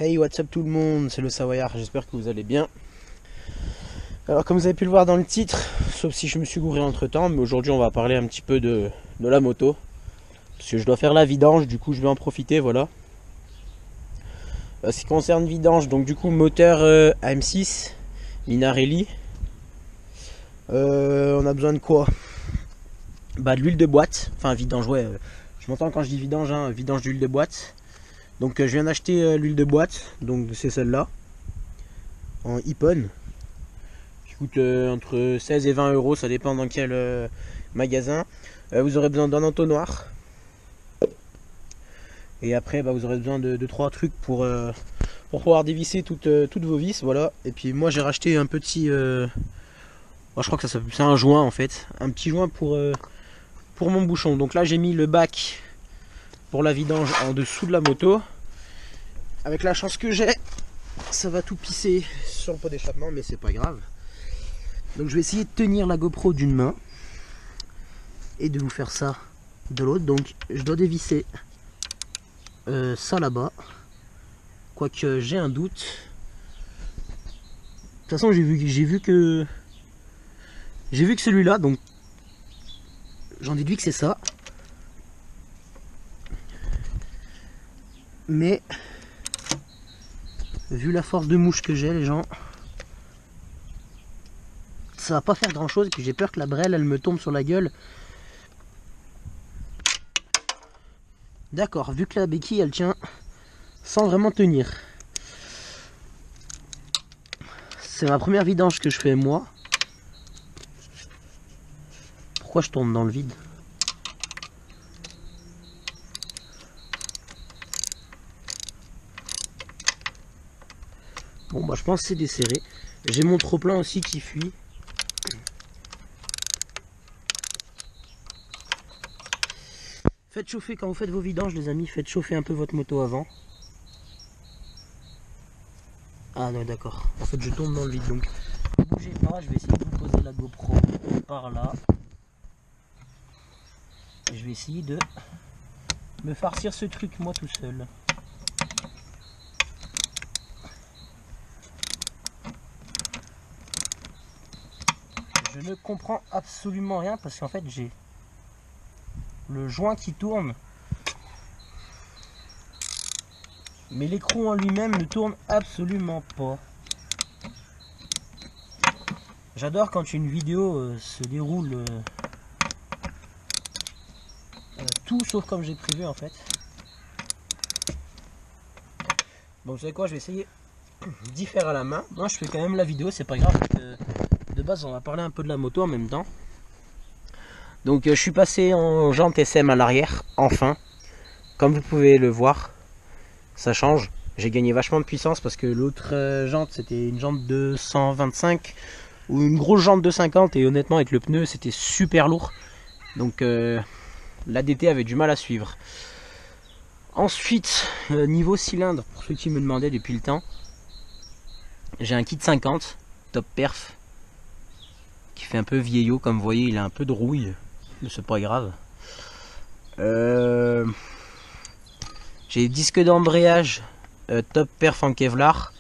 Hey, what's up tout le monde, c'est le Savoyard, j'espère que vous allez bien. Alors comme vous avez pu le voir dans le titre, sauf si je me suis gouré entre temps, mais aujourd'hui on va parler un petit peu de la moto. Parce que je dois faire la vidange, du coup je vais en profiter, voilà. Ce qui concerne vidange, donc du coup moteur AM6, Minarelli. On a besoin de quoi? Bah de l'huile de boîte, enfin vidange, ouais, je m'entends quand je dis vidange, hein, vidange d'huile de boîte. Donc je viens d'acheter l'huile de boîte, donc c'est celle-là, en Ippon, qui coûte entre 16 et 20 euros, ça dépend dans quel magasin. Vous aurez besoin d'un entonnoir. Et après vous aurez besoin de 3 trucs pour pouvoir dévisser toutes vos vis, voilà. Et puis moi j'ai racheté un petit, je crois que c'est un joint en fait, un petit joint pour mon bouchon. Donc là j'ai mis le bac pour la vidange en dessous de la moto. Avec la chance que j'ai, ça va tout pisser sur le pot d'échappement, mais c'est pas grave. Donc je vais essayer de tenir la GoPro d'une main et de vous faire ça de l'autre. Donc je dois dévisser ça là-bas, quoique j'ai un doute. De toute façon j'ai vu que celui-là, donc j'en déduis que c'est ça. Mais vu la force de mouche que j'ai, les gens, ça va pas faire grand chose. Et puis j'ai peur que la brêle elle me tombe sur la gueule. D'accord, vu que la béquille elle tient sans vraiment tenir. C'est ma première vidange que je fais moi. Pourquoi je tourne dans le vide? Bon bah je pense que c'est desserré. J'ai mon trop plein aussi qui fuit. Faites chauffer quand vous faites vos vidanges les amis, faites chauffer un peu votre moto avant. Ah non d'accord, en fait je tombe dans le vide donc ne bougez pas, je vais essayer de vous poser la GoPro par là. Et je vais essayer de me farcir ce truc moi tout seul. Je ne comprends absolument rien parce qu'en fait j'ai le joint qui tourne, mais l'écrou en lui-même ne tourne absolument pas. J'adore quand une vidéo se déroule tout sauf comme j'ai prévu en fait. Bon, vous savez quoi, je vais essayer d'y faire à la main. Moi je fais quand même la vidéo, c'est pas grave parce que de base on va parler un peu de la moto en même temps. Donc je suis passé en jante SM à l'arrière, enfin. Comme vous pouvez le voir, ça change. J'ai gagné vachement de puissance parce que l'autre jante c'était une jante de 125 ou une grosse jante de 50 et honnêtement avec le pneu c'était super lourd. Donc l'ADT avait du mal à suivre. Ensuite, niveau cylindre, pour ceux qui me demandaient depuis le temps, j'ai un kit 50 top perf qui fait un peu vieillot, comme vous voyez il a un peu de rouille, mais c'est pas grave. J'ai des disques d'embrayage top perf en Kevlar.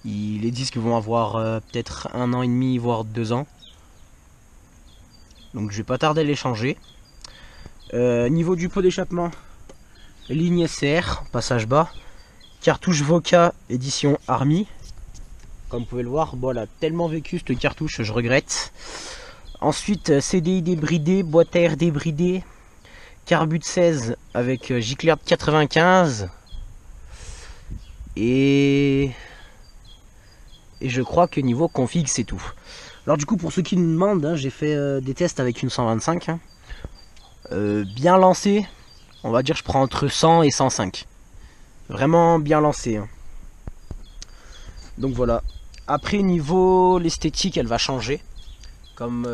Les disques vont avoir peut-être 1 an et demi voire 2 ans, donc je vais pas tarder à les changer. Niveau du pot d'échappement, ligne SR, passage bas, cartouche Voca édition Army. Comme vous pouvez le voir, bon, elle a tellement vécu cette cartouche, je regrette. Ensuite, CDI débridé, boîte à air débridée, carbu de 16 avec gicleur de 95. Et je crois que niveau config, c'est tout. Alors du coup, pour ceux qui me demandent, hein, j'ai fait des tests avec une 125. Hein. Bien lancé, on va dire je prends entre 100 et 105. Vraiment bien lancé. Hein. Donc voilà. Après niveau l'esthétique elle va changer. Comme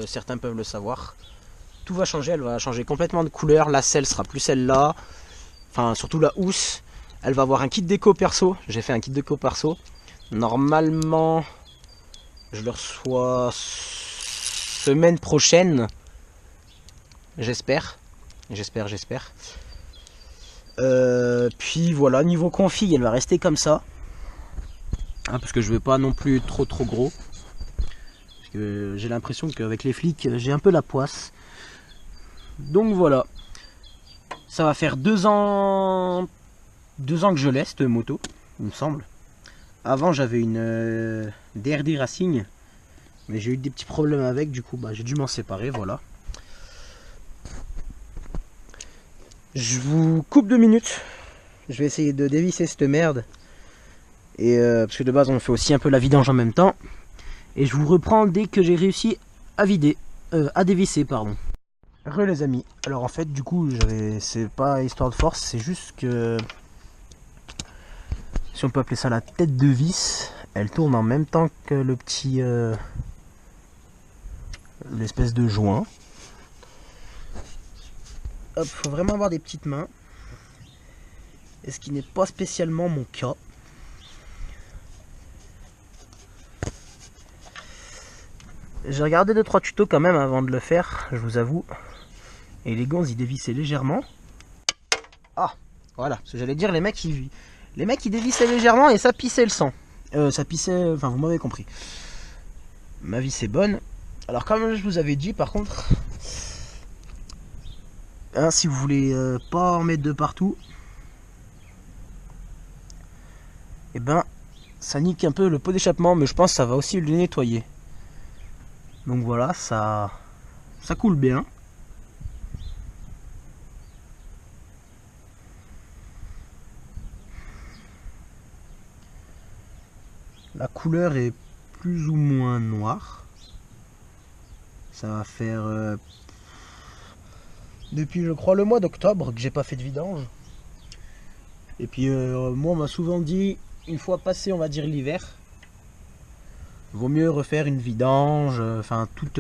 certains peuvent le savoir. Tout va changer, elle va changer complètement de couleur. La selle sera plus celle-là. Enfin surtout la housse. Elle va avoir un kit déco perso. J'ai fait un kit déco perso. Normalement je le reçois semaine prochaine. J'espère. Puis voilà, niveau config, elle va rester comme ça. Hein, parce que je veux pas non plus trop gros. Parce que j'ai l'impression qu'avec les flics, j'ai un peu la poisse. Donc voilà. Ça va faire 2 ans que je l'ai, cette moto, il me semble. Avant, j'avais une DRD Racing. Mais j'ai eu des petits problèmes avec, du coup, j'ai dû m'en séparer, voilà. Je vous coupe 2 minutes. Je vais essayer de dévisser cette merde. Et parce que de base, on fait aussi un peu la vidange en même temps. Et je vous reprends dès que j'ai réussi à vider. À dévisser, pardon. Les amis. Alors en fait, du coup, c'est pas histoire de force, c'est juste que... Si on peut appeler ça la tête de vis, elle tourne en même temps que le petit... l'espèce de joint. Hop, faut vraiment avoir des petites mains. Et ce qui n'est pas spécialement mon cas. J'ai regardé 2-3 tutos quand même avant de le faire, je vous avoue. Et les gonzes ils dévissaient légèrement. Ah, voilà, ce que j'allais dire, les mecs ils dévissaient légèrement et ça pissait le sang. Ça pissait, enfin vous m'avez compris. Ma vis est bonne. Alors comme je vous avais dit par contre, hein, si vous voulez pas en mettre de partout, et ben ça nique un peu le pot d'échappement, mais je pense que ça va aussi le nettoyer. Donc voilà, ça coule bien. La couleur est plus ou moins noire. Ça va faire depuis je crois le mois d'octobre que j'ai pas fait de vidange. Et puis moi on m'a souvent dit, une fois passé on va dire l'hiver, vaut mieux refaire une vidange, enfin toute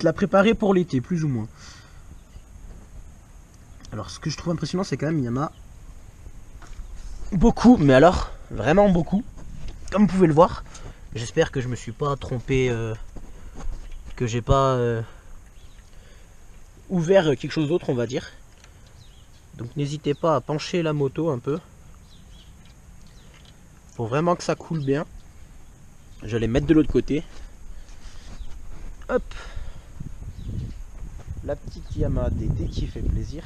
la préparer pour l'été plus ou moins. Alors ce que je trouve impressionnant c'est quand même il y en a beaucoup, mais alors vraiment beaucoup, comme vous pouvez le voir. J'espère que je me suis pas trompé, que j'ai pas ouvert quelque chose d'autre on va dire. Donc n'hésitez pas à pencher la moto un peu pour vraiment que ça coule bien. Je vais les mettre de l'autre côté. Hop, la petite Yamaha DT qui fait plaisir.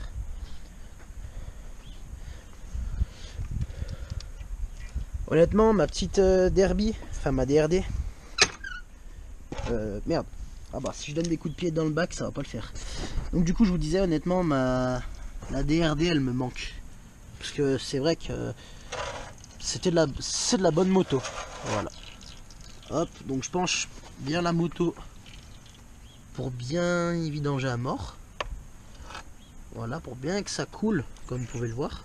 Honnêtement, ma petite Derby, enfin ma DRD, merde, ah bah si je donne des coups de pied dans le bac ça va pas le faire. Donc du coup je vous disais honnêtement la DRD elle me manque. Parce que c'est vrai que c'est de la bonne moto. Voilà. Hop, donc je penche bien la moto pour bien y vidanger à mort. Voilà, pour bien que ça coule, comme vous pouvez le voir.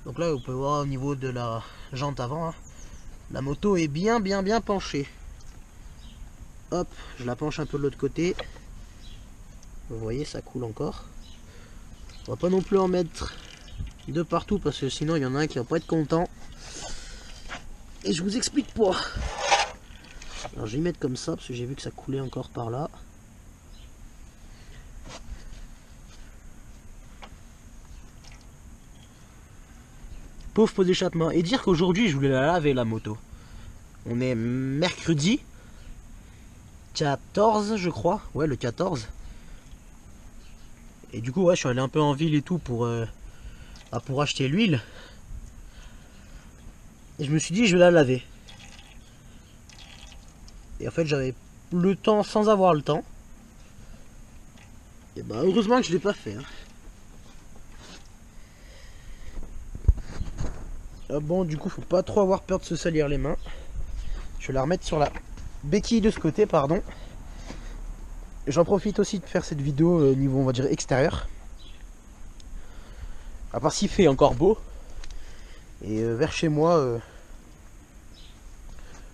Donc là vous pouvez voir au niveau de la jante avant, hein, la moto est bien penchée. Hop, je la penche un peu de l'autre côté. Vous voyez, ça coule encore. On va pas non plus en mettre de partout parce que sinon il y en a un qui va pas être content. Et je vous explique pas. Alors je vais y mettre comme ça parce que j'ai vu que ça coulait encore par là. Pauvre pot d'échappement. Et dire qu'aujourd'hui je voulais la laver la moto. On est mercredi 14 je crois. Ouais, le 14. Et du coup ouais, je suis allé un peu en ville et tout pour acheter l'huile. Et je me suis dit je vais la laver. Et en fait j'avais le temps sans avoir le temps. Et bah heureusement que je l'ai pas fait. Hein. Ah bon, du coup faut pas trop avoir peur de se salir les mains. Je vais la remettre sur la béquille de ce côté, pardon. J'en profite aussi de faire cette vidéo au niveau on va dire extérieur. À part s'il fait encore beau. Et vers chez moi,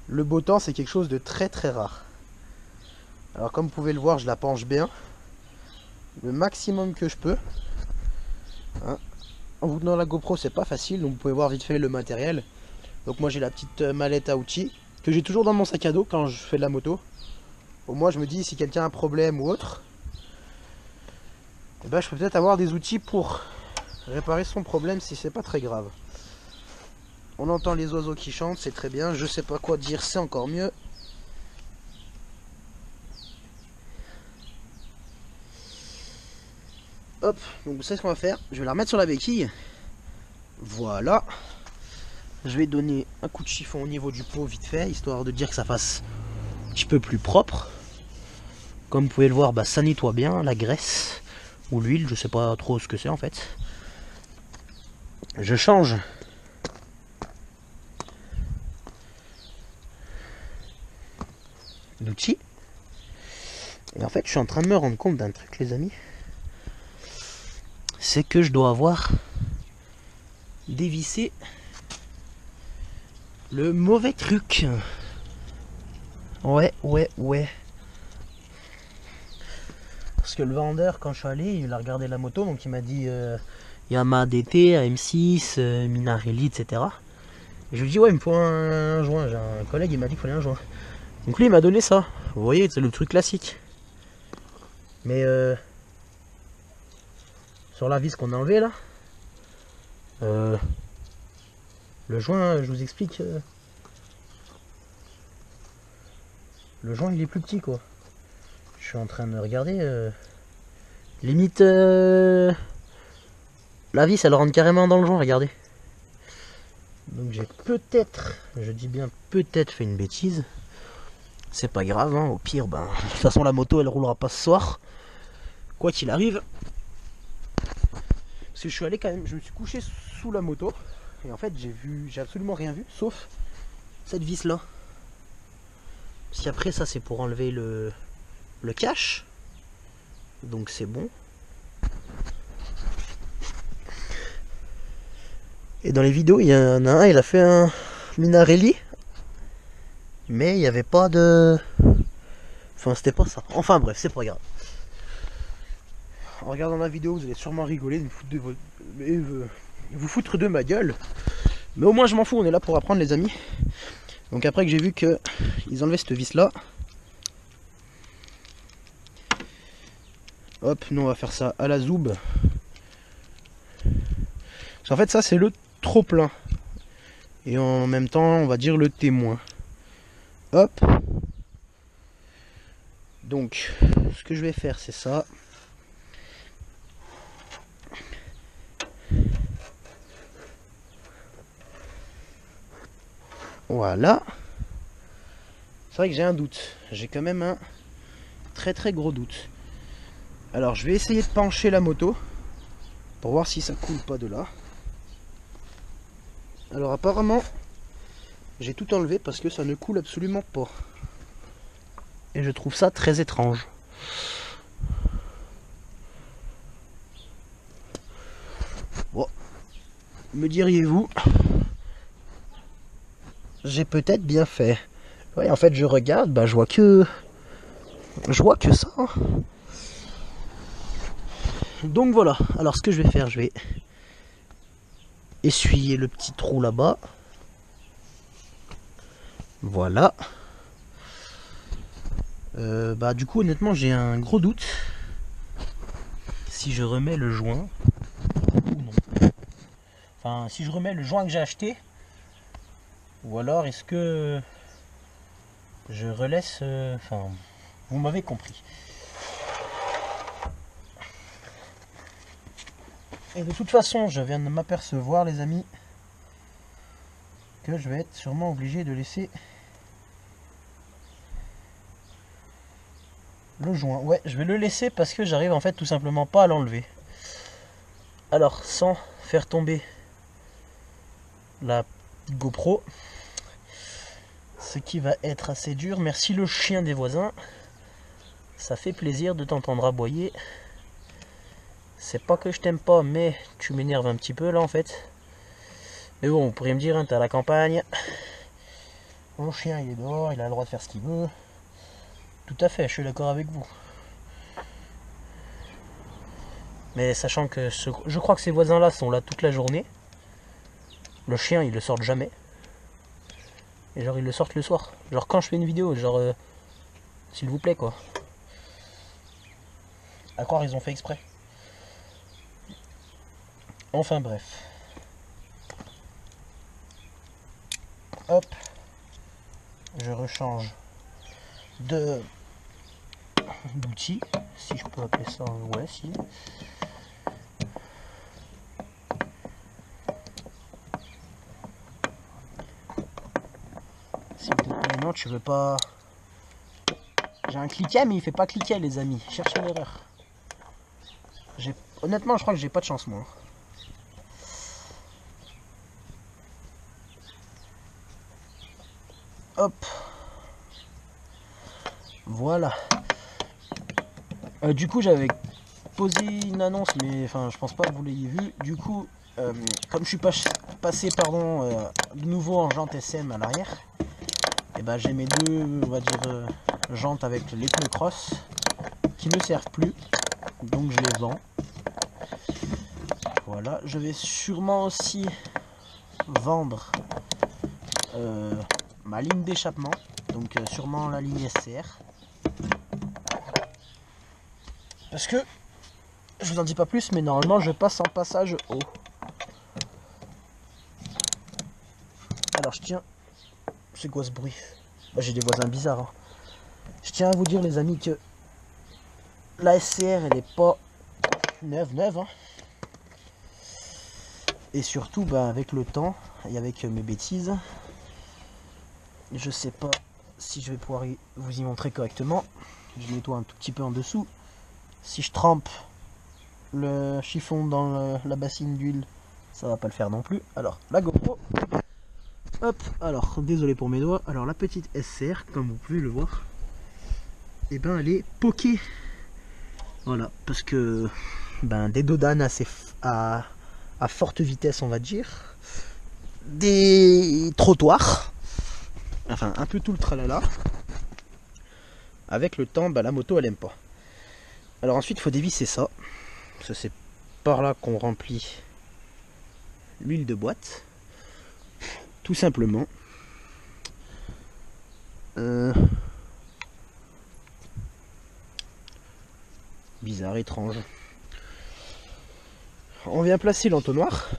le beau temps c'est quelque chose de très rare. Alors comme vous pouvez le voir, je la penche bien. Le maximum que je peux. Hein. En vous tenant la GoPro c'est pas facile, donc vous pouvez voir vite fait le matériel. Donc moi j'ai la petite mallette à outils que j'ai toujours dans mon sac à dos quand je fais de la moto. Au moins je me dis si quelqu'un a un problème ou autre, et ben, je peux peut-être avoir des outils pour réparer son problème si c'est pas très grave. On entend les oiseaux qui chantent, c'est très bien. Je sais pas quoi dire, c'est encore mieux. Hop, donc vous savez ce qu'on va faire. Je vais la remettre sur la béquille. Voilà. Je vais donner un coup de chiffon au niveau du pot vite fait, histoire de dire que ça fasse un petit peu plus propre. Comme vous pouvez le voir, bah, ça nettoie bien la graisse ou l'huile, je sais pas trop ce que c'est en fait. Je change d'outil. Et en fait, je suis en train de me rendre compte d'un truc, les amis. C'est que je dois avoir dévissé le mauvais truc. Ouais. Parce que le vendeur, quand je suis allé, il a regardé la moto, donc il m'a dit Yamaha DT, AM6, Minarelli, etc. Et je lui ai dit ouais, il me faut un joint. J'ai un collègue, il m'a dit qu'il fallait un joint. Donc lui, il m'a donné ça. Vous voyez, c'est le truc classique. Mais sur la vis qu'on a enlevé là, le joint, je vous explique. Le joint, il est plus petit quoi. Je suis en train de regarder. Limite, la vis, elle rentre carrément dans le joint, regardez. Donc j'ai peut-être, je dis bien peut-être fait une bêtise. C'est pas grave, hein. Au pire, ben, de toute façon la moto elle roulera pas ce soir. Quoi qu'il arrive. Parce que je suis allé quand même, je me suis couché sous la moto. Et en fait j'ai absolument rien vu, sauf cette vis là. Parce qu'après ça c'est pour enlever le cache. Donc c'est bon. Et dans les vidéos, il y en a un, il a fait un Minarelli. Mais il n'y avait pas de... Enfin, c'était pas ça. Enfin bref, c'est pas grave. En regardant la vidéo, vous allez sûrement rigoler, vous foutre de ma gueule. Mais au moins, je m'en fous, on est là pour apprendre, les amis. Donc après que j'ai vu que ils enlevaient cette vis là. Hop, nous on va faire ça à la zoub. Parce qu'en fait, ça c'est le trop plein. Et en même temps, on va dire le témoin. Hop. Donc, ce que je vais faire, c'est ça. Voilà. C'est vrai que j'ai un doute. J'ai quand même un très gros doute. Alors, je vais essayer de pencher la moto pour voir si ça coule pas de là. Alors, apparemment, j'ai tout enlevé parce que ça ne coule absolument pas. Et je trouve ça très étrange. Bon, me diriez-vous, j'ai peut-être bien fait. Ouais, en fait, je regarde, bah, je vois que ça. Hein. Donc voilà. Alors, ce que je vais faire, je vais essuyer le petit trou là-bas. Voilà. Bah du coup honnêtement j'ai un gros doute si je remets le joint ou non. Enfin si je remets le joint que j'ai acheté ou alors est-ce que je relaisse enfin vous m'avez compris. Et de toute façon je viens de m'apercevoir les amis que je vais être sûrement obligé de laisser le joint. Ouais, je vais le laisser parce que j'arrive en fait tout simplement pas à l'enlever. Alors, sans faire tomber la GoPro, ce qui va être assez dur. Merci le chien des voisins. Ça fait plaisir de t'entendre aboyer. C'est pas que je t'aime pas, mais tu m'énerves un petit peu là en fait. Mais bon, vous pourriez me dire, hein, t'es à la campagne. Mon chien il est dehors, il a le droit de faire ce qu'il veut. Tout à fait, je suis d'accord avec vous. Mais sachant que je crois que ces voisins-là sont là toute la journée. Le chien, ils le sortent jamais. Et genre, ils le sortent le soir. Genre, quand je fais une vidéo, genre, s'il vous plaît, quoi. À croire, ils ont fait exprès. Enfin bref. Hop. Je rechange d'outil, si je peux appeler ça, ouais, si. Non, tu veux pas. J'ai un cliquet, mais il fait pas cliquer, les amis. Cherchez l'erreur. Honnêtement, je crois que j'ai pas de chance, moi. Hop. Voilà. Du coup, j'avais posé une annonce, mais enfin, je pense pas que vous l'ayez vu. Du coup, comme je suis passé de nouveau en jante SM à l'arrière, et ben j'ai mes deux, on va dire, jantes avec les pneus cross qui ne servent plus, donc je les vends. Voilà, je vais sûrement aussi vendre ma ligne d'échappement, donc sûrement la ligne SCR. Parce que, je vous en dis pas plus, mais normalement je passe en passage haut. Alors je tiens... C'est quoi ce bruit? J'ai des voisins bizarres. Hein. Je tiens à vous dire les amis que la SCR elle est pas neuve. Hein. Et surtout avec le temps et avec mes bêtises, je sais pas si je vais pouvoir vous y montrer correctement. Je nettoie un tout petit peu en dessous. Si je trempe le chiffon dans la bassine d'huile, ça va pas le faire non plus. Alors la GoPro, hop, alors désolé pour mes doigts. Alors la petite SCR, comme vous pouvez le voir, et ben elle est poquée. Voilà, parce que des dodanes à forte vitesse, on va dire, des trottoirs, enfin un peu tout le tralala. Avec le temps, la moto elle aime pas. Alors ensuite il faut dévisser ça. Ça c'est par là qu'on remplit l'huile de boîte. Tout simplement. Bizarre, étrange. On vient placer l'entonnoir.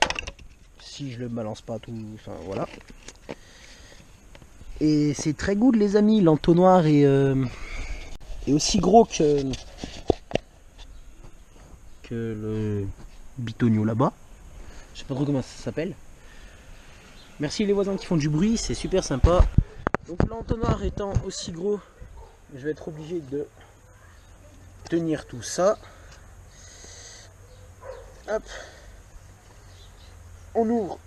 Si je le balance pas tout. Enfin voilà. Et c'est très good les amis, l'entonnoir est aussi gros que le bitonio là-bas. Je sais pas trop comment ça s'appelle. Merci les voisins qui font du bruit, c'est super sympa. Donc l'entonnoir étant aussi gros, je vais être obligé de tenir tout ça. Hop. On ouvre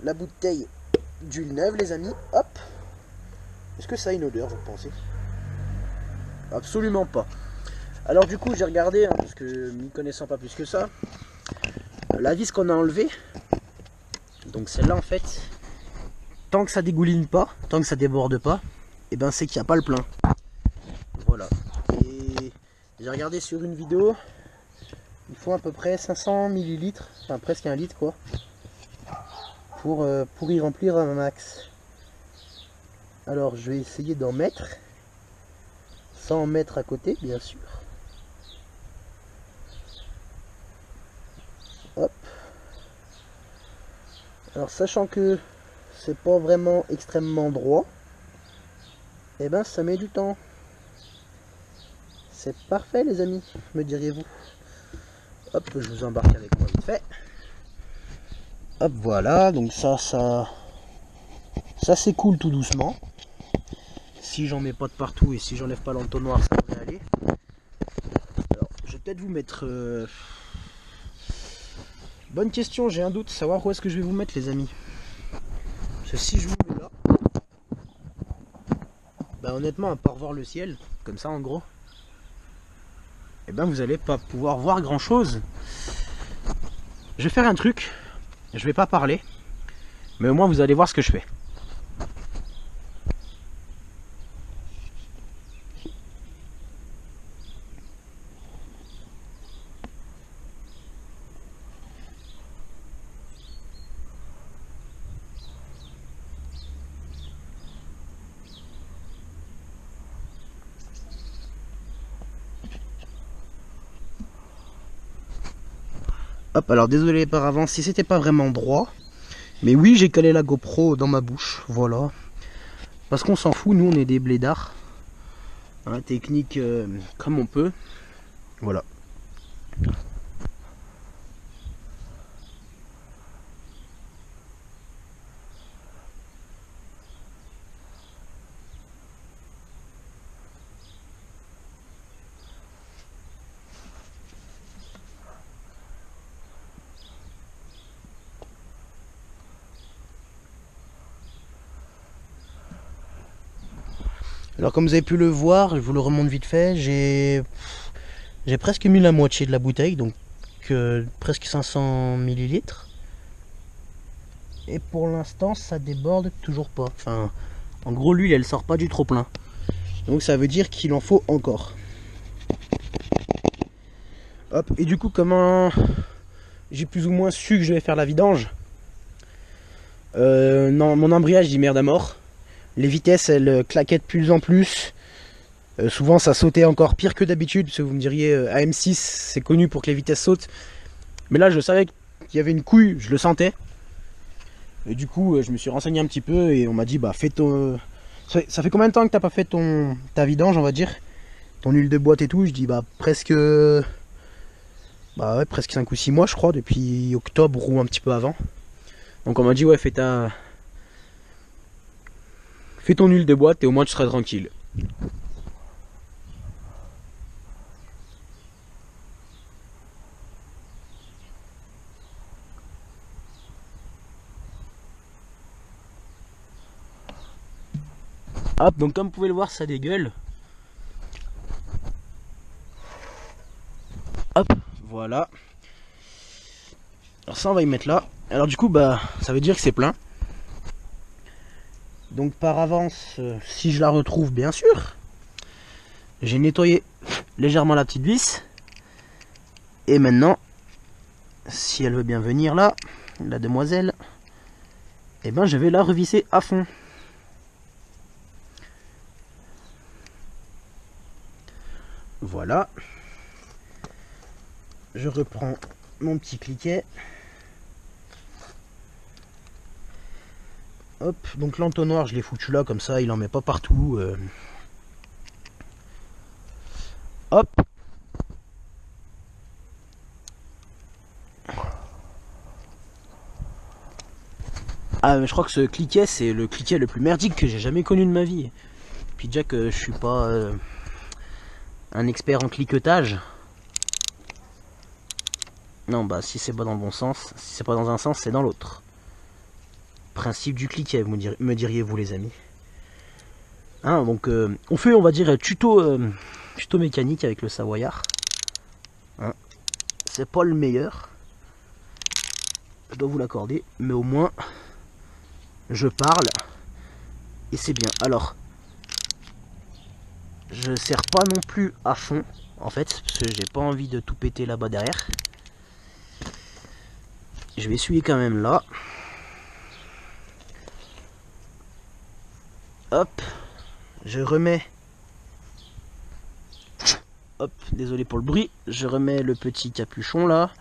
la bouteille d'huile neuve les amis. Hop. Est-ce que ça a une odeur, vous pensez? Absolument pas. Alors du coup j'ai regardé, hein, parce que m'y connaissant pas plus que ça, la vis qu'on a enlevée, donc celle-là en fait, tant que ça dégouline pas, tant que ça déborde pas, et ben c'est qu'il n'y a pas le plein. Voilà. Et j'ai regardé sur une vidéo, il faut à peu près 500 ml, enfin presque 1 litre quoi, pour y remplir un max. Alors je vais essayer d'en mettre, sans en mettre à côté bien sûr. Hop. Alors sachant que c'est pas vraiment extrêmement droit, et ben ça met du temps. C'est parfait les amis, me diriez-vous. Hop, je vous embarque avec moi vite fait. Hop, voilà, donc ça s'écoule tout doucement. Si j'en mets pas de partout et si j'enlève pas l'entonnoir, ça devrait aller. Alors, je vais peut-être vous mettre... Bonne question, j'ai un doute, savoir où est-ce que je vais vous mettre les amis. Parce que si je vous mets là, honnêtement, à part voir le ciel, comme ça en gros, et vous allez pas pouvoir voir grand chose. Je vais faire un truc, je vais pas parler, mais au moins vous allez voir ce que je fais. Hop, alors désolé par avance si c'était pas vraiment droit. Mais oui, j'ai calé la GoPro dans ma bouche, voilà. Parce qu'on s'en fout, nous on est des blédards. Hein, technique comme on peut. Voilà. Alors comme vous avez pu le voir, je vous le remonte vite fait, j'ai presque mis la moitié de la bouteille, donc presque 500 millilitres. Et pour l'instant ça déborde toujours pas. Enfin, en gros l'huile elle sort pas du trop plein. Donc ça veut dire qu'il en faut encore. Hop, et du coup comment j'ai plus ou moins su que je vais faire la vidange. Non, mon embrayage dit merde à mort. Les vitesses elles claquaient de plus en plus. Souvent ça sautait encore pire que d'habitude, parce que vous me diriez AM6 c'est connu pour que les vitesses sautent. Mais là je savais qu'il y avait une couille, je le sentais. Et du coup je me suis renseigné un petit peu et on m'a dit bah fais ton... Ça fait combien de temps que t'as pas fait ta vidange on va dire? Ton huile de boîte et tout, je dis bah presque... Bah ouais, presque 5 ou 6 mois je crois, depuis octobre ou un petit peu avant. Donc on m'a dit ouais fais ton huile de boîte et au moins tu seras tranquille. Hop, donc comme vous pouvez le voir ça dégueule. Hop, voilà. Alors ça on va y mettre là. Alors du coup bah ça veut dire que c'est plein. Donc par avance, si je la retrouve bien sûr, j'ai nettoyé légèrement la petite vis. Et maintenant, si elle veut bien venir là, la demoiselle, et ben je vais la revisser à fond. Voilà. Je reprends mon petit cliquet. Hop, donc l'entonnoir je l'ai foutu là comme ça, il en met pas partout. Hop. Ah mais je crois que ce cliquet c'est le cliquet le plus merdique que j'ai jamais connu de ma vie. Puis déjà que je suis pas un expert en cliquetage. Non bah si c'est pas dans le bon sens, si c'est pas dans un sens c'est dans l'autre. Principe du cliquet me diriez-vous les amis. Hein, donc on fait on va dire tuto mécanique avec le Savoyard. Hein, c'est pas le meilleur, je dois vous l'accorder, mais au moins je parle et c'est bien. Alors je serre pas non plus à fond en fait, parce que j'ai pas envie de tout péter là-bas derrière. Je vais essuyer quand même là. Hop, je remets. Hop, désolé pour le bruit. Je remets le petit capuchon là.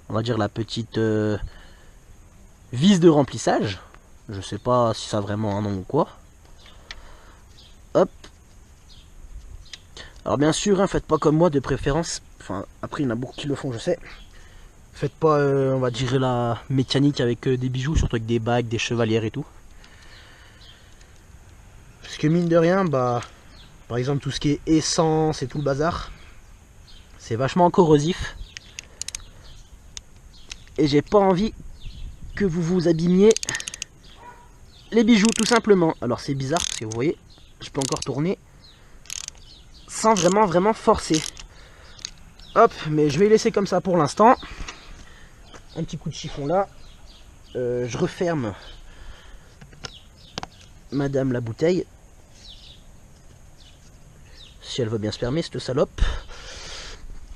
On va dire la petite vis de remplissage. Je sais pas si ça a vraiment un nom ou quoi. Hop. Alors bien sûr, hein, faites pas comme moi de préférence. Enfin, après il y en a beaucoup qui le font, je sais. Faites pas, on va dire, la mécanique avec des bijoux, surtout avec des bagues, des chevalières et tout. Parce que mine de rien, bah, par exemple tout ce qui est essence et tout le bazar, c'est vachement corrosif. Et j'ai pas envie que vous vous abîmiez les bijoux tout simplement. Alors c'est bizarre parce que vous voyez, je peux encore tourner sans vraiment forcer. Hop, mais je vais laisser comme ça pour l'instant. Un petit coup de chiffon là. Je referme madame la bouteille. Si elle veut bien se permettre, cette salope.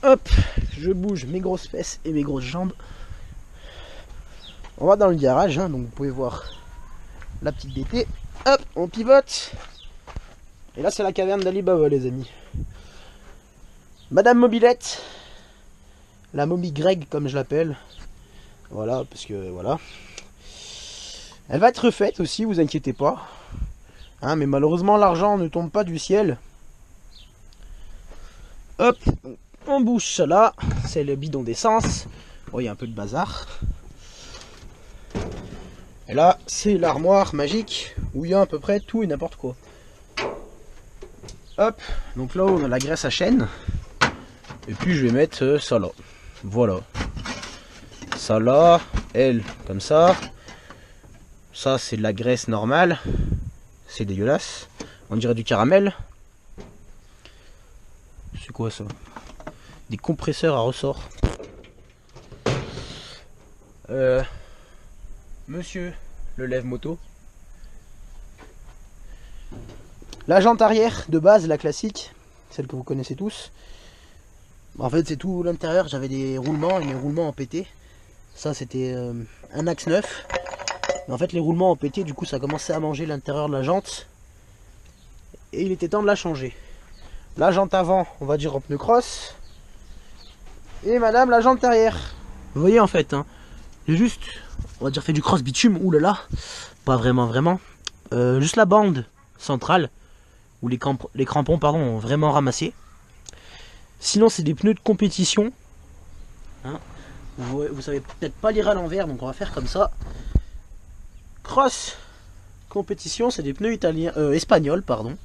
Hop, je bouge mes grosses fesses et mes grosses jambes. On va dans le garage, hein, donc vous pouvez voir la petite DT. Hop, on pivote. Et là c'est la caverne d'Ali Baba les amis. Madame Mobilette, la momie Greg comme je l'appelle. Voilà, parce que voilà. Elle va être refaite aussi, vous inquiétez pas. Hein, mais malheureusement, l'argent ne tombe pas du ciel. Hop, on bouge ça là. C'est le bidon d'essence. Bon, il y a un peu de bazar. Et là, c'est l'armoire magique où il y a à peu près tout et n'importe quoi. Hop, donc là, on a la graisse à chaîne. Et puis, je vais mettre ça là. Voilà. Ça là, elle, comme ça. Ça, c'est de la graisse normale. C'est dégueulasse. On dirait du caramel. C'est quoi ça? Des compresseurs à ressort. Monsieur le lève-moto. La jante arrière de base, la classique, celle que vous connaissez tous. En fait, c'est tout l'intérieur. J'avais des roulements et mes roulements ont pété. Ça, c'était un axe neuf. Mais en fait, les roulements ont pété. Du coup, ça a commencé à manger l'intérieur de la jante. Et il était temps de la changer. La jante avant, on va dire en pneu cross. Et madame, la jante arrière. Vous voyez, en fait, hein, j'ai juste, on va dire, fait du cross bitume. Ouh là là, pas vraiment, vraiment. Juste la bande centrale, où les crampons pardon, ont vraiment ramassé. Sinon, c'est des pneus de compétition. Hein, vous savez peut-être pas lire à l'envers, donc on va faire comme ça. Cross compétition, c'est des pneus italiens, espagnols, pardon.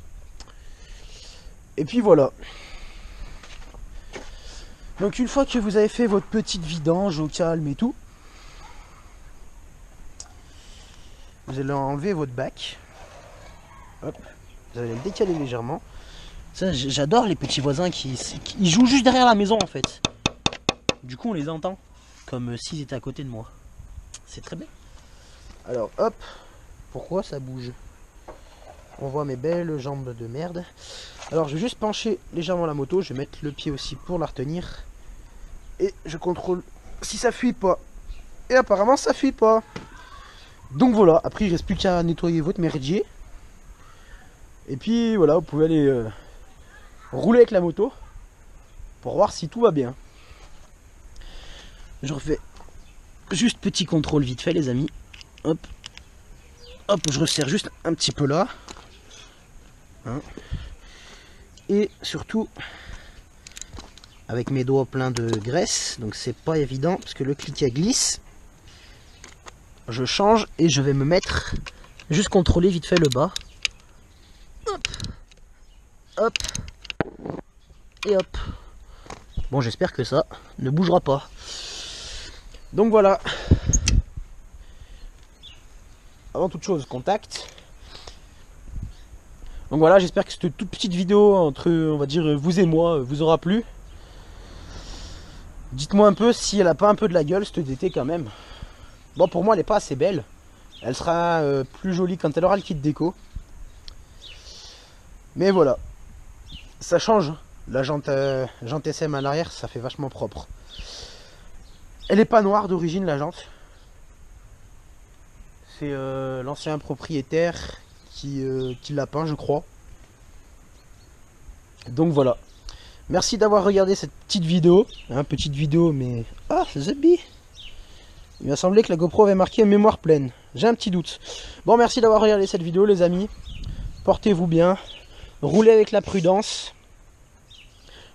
Et puis voilà. Donc une fois que vous avez fait votre petite vidange au calme et tout, vous allez enlever votre bac. Hop, vous allez le décaler légèrement. Ça, j'adore les petits voisins qui jouent juste derrière la maison en fait. Du coup on les entend comme s'ils étaient à côté de moi. C'est très bien. Alors hop, pourquoi ça bouge? On voit mes belles jambes de merde. Alors je vais juste pencher légèrement la moto, je vais mettre le pied aussi pour la retenir. Et je contrôle si ça fuit pas. Et apparemment ça fuit pas. Donc voilà, après il reste plus qu'à nettoyer votre merdier. Et puis voilà, vous pouvez aller rouler avec la moto pour voir si tout va bien. Je refais juste petit contrôle vite fait les amis. Hop. Hop, je resserre juste un petit peu là. Hein. Et surtout avec mes doigts pleins de graisse, donc c'est pas évident parce que le cliquet glisse. Je change et je vais me mettre juste contrôler vite fait le bas. Hop, hop, et hop. Bon, j'espère que ça ne bougera pas. Donc voilà. Avant toute chose, contact. Donc voilà, j'espère que cette toute petite vidéo entre, on va dire, vous et moi, vous aura plu. Dites-moi un peu si elle a pas un peu de la gueule, cette DT quand même. Bon, pour moi, elle n'est pas assez belle. Elle sera plus jolie quand elle aura le kit déco. Mais voilà. Ça change. La jante SM à l'arrière, ça fait vachement propre. Elle n'est pas noire d'origine, la jante. C'est l'ancien propriétaire qui l'a peint, je crois. Donc voilà. Merci d'avoir regardé cette petite vidéo. Hein, petite vidéo, mais... Ah, c'est Zebby. Il m'a semblé que la GoPro avait marqué mémoire pleine. J'ai un petit doute. Bon, merci d'avoir regardé cette vidéo, les amis. Portez-vous bien. Roulez avec la prudence.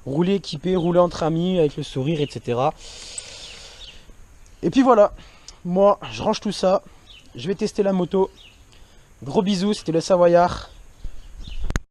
Roulez équipé, roulez entre amis, avec le sourire, etc. Et puis voilà. Moi, je range tout ça. Je vais tester la moto. Gros bisous, c'était le Savoyard.